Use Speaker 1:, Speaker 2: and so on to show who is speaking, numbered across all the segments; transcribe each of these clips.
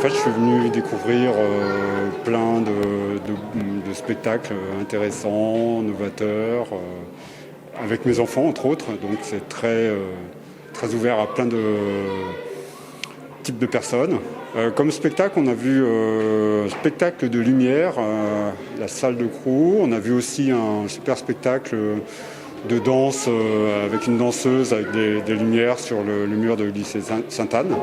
Speaker 1: fait, je suis venu découvrir plein de spectacles intéressants, novateurs, avec mes enfants entre autres. Donc c'est très ouvert à plein de types de personnes. Comme spectacle, on a vu un spectacle de lumière, la salle de Crou. On a vu aussi un super spectacle de danse avec une danseuse avec des lumières sur le mur de lycée Sainte-Anne.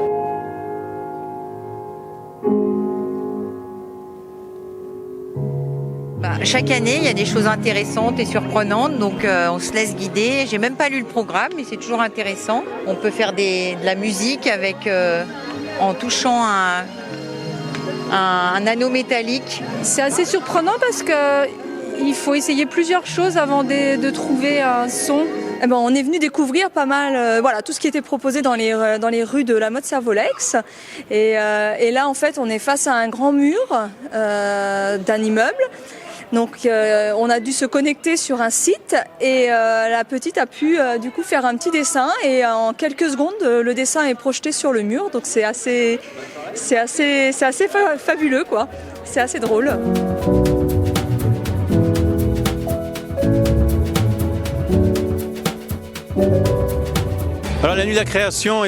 Speaker 2: Chaque année, il y a des choses intéressantes et surprenantes, donc on se laisse guider. J'ai même pas lu le programme, mais c'est toujours intéressant. On peut faire de la musique avec, en touchant un anneau métallique.
Speaker 3: C'est assez surprenant parce qu'il faut essayer plusieurs choses avant de trouver un son. Eh ben, on est venu découvrir pas mal tout ce qui était proposé dans les rues de la mode Servolex. Et là, en fait, on est face à un grand mur d'un immeuble. Donc on a dû se connecter sur un site et la petite a pu du coup faire un petit dessin et en quelques secondes le dessin est projeté sur le mur. Donc c'est assez fabuleux quoi. C'est assez drôle.
Speaker 4: Alors la nuit de la création,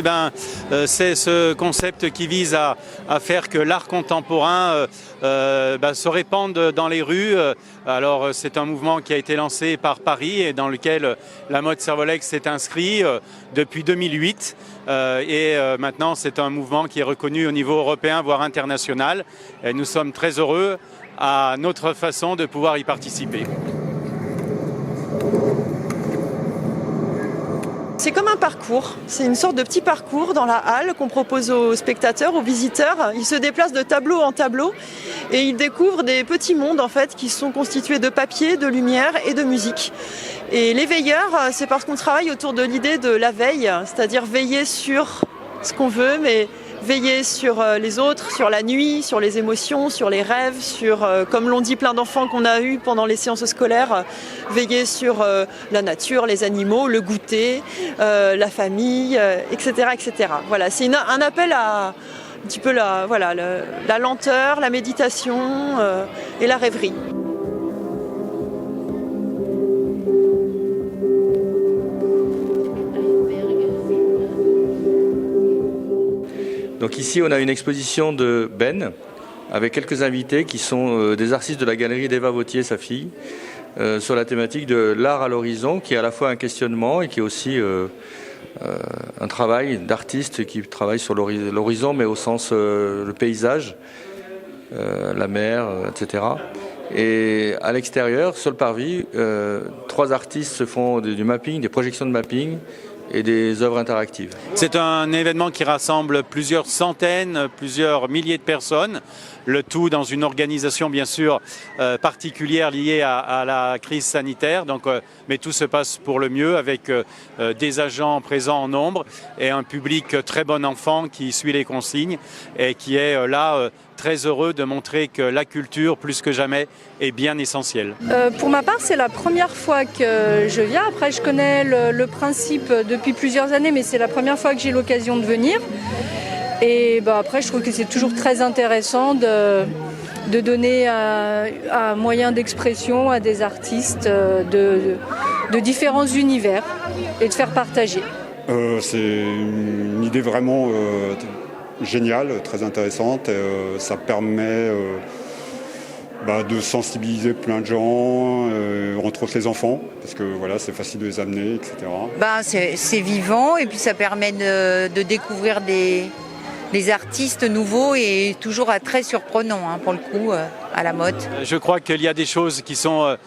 Speaker 4: c'est ce concept qui vise à faire que l'art contemporain se répande dans les rues. Alors c'est un mouvement qui a été lancé par Paris et dans lequel la mode Servolex s'est inscrit depuis 2008. Maintenant c'est un mouvement qui est reconnu au niveau européen, voire international. Et nous sommes très heureux à notre façon de pouvoir y participer.
Speaker 5: C'est comme un parcours, c'est une sorte de petit parcours dans la halle qu'on propose aux spectateurs, aux visiteurs. Ils se déplacent de tableau en tableau et ils découvrent des petits mondes en fait qui sont constitués de papier, de lumière et de musique. Et les veilleurs, c'est parce qu'on travaille autour de l'idée de la veille, c'est-à-dire veiller sur ce qu'on veut, mais veiller sur les autres, sur la nuit, sur les émotions, sur les rêves, sur, comme l'ont dit plein d'enfants qu'on a eus pendant les séances scolaires, veiller sur la nature, les animaux, le goûter, la famille, etc., etc. Voilà, c'est un appel à un petit peu la lenteur, la méditation et la rêverie.
Speaker 6: Donc ici, on a une exposition de Ben, avec quelques invités qui sont des artistes de la galerie d'Eva Vautier, sa fille, sur la thématique de l'art à l'horizon, qui est à la fois un questionnement et qui est aussi un travail d'artiste qui travaille sur l'horizon, mais au sens le paysage, la mer, etc. Et à l'extérieur, sur le parvis, 3 artistes se font du mapping, des projections de mapping, et des œuvres interactives.
Speaker 4: C'est un événement qui rassemble plusieurs centaines, plusieurs milliers de personnes, le tout dans une organisation bien sûr particulière liée à la crise sanitaire. Donc, mais tout se passe pour le mieux avec des agents présents en nombre et un public très bon enfant qui suit les consignes et qui est là très heureux de montrer que la culture, plus que jamais, est bien essentielle.
Speaker 3: Pour ma part, c'est la première fois que je viens. Après, je connais le principe depuis plusieurs années, mais c'est la première fois que j'ai l'occasion de venir. Et après, je trouve que c'est toujours très intéressant de donner un moyen d'expression à des artistes de différents univers et de faire partager.
Speaker 1: C'est une idée vraiment géniale, très intéressante. Ça permet de sensibiliser plein de gens, entre autres les enfants, parce que voilà, c'est facile de les amener, etc.
Speaker 2: C'est vivant et puis ça permet de découvrir des artistes nouveaux et toujours très surprenants pour le coup à la mode.
Speaker 4: Je crois qu'il y a des choses qui sont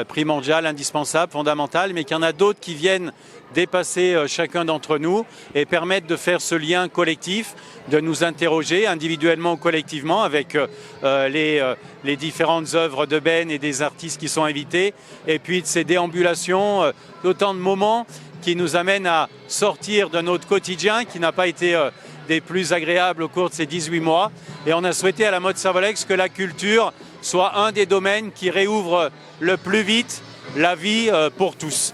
Speaker 4: primordiales, indispensables, fondamentales, mais qu'il y en a d'autres qui viennent dépasser chacun d'entre nous et permettre de faire ce lien collectif, de nous interroger individuellement ou collectivement avec les différentes œuvres de Ben et des artistes qui sont invités, et puis de ces déambulations, d'autant de moments qui nous amènent à sortir de notre quotidien qui n'a pas été des plus agréables au cours de ces 18 mois. Et on a souhaité à la mode Servolex que la culture soit un des domaines qui réouvre le plus vite la vie pour tous.